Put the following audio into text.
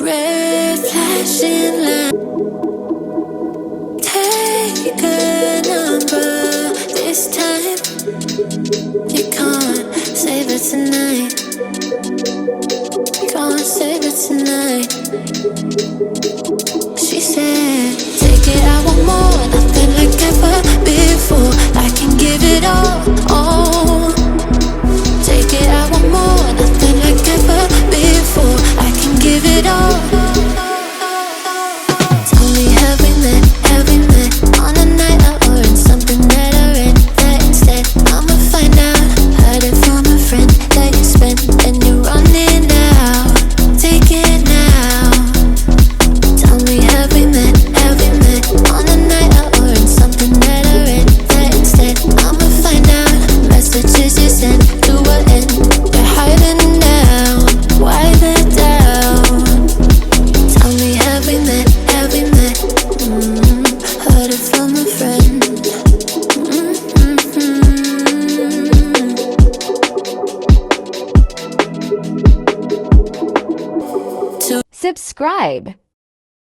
Red flashing light. Take a number this time. You can't save it tonight. Can't save it tonight. She said, take it, I want more. Nothing like ever before. I can give it all. Take it, I want more. Nothing like ever before. I can give it all. Tell me, have we met? Have we met on a night out or in something that I read? That instead, I'ma find out. Heard it from a friend that you spent and you're running now. Take it now. Tell me, have we met? Have we met on a night out or in something that I read? That instead, I'ma find out. Messages you sent to an end. They're hiding now. Why they're down? Tell me, have we met? Have we met? Heard it from a friend. Subscribe.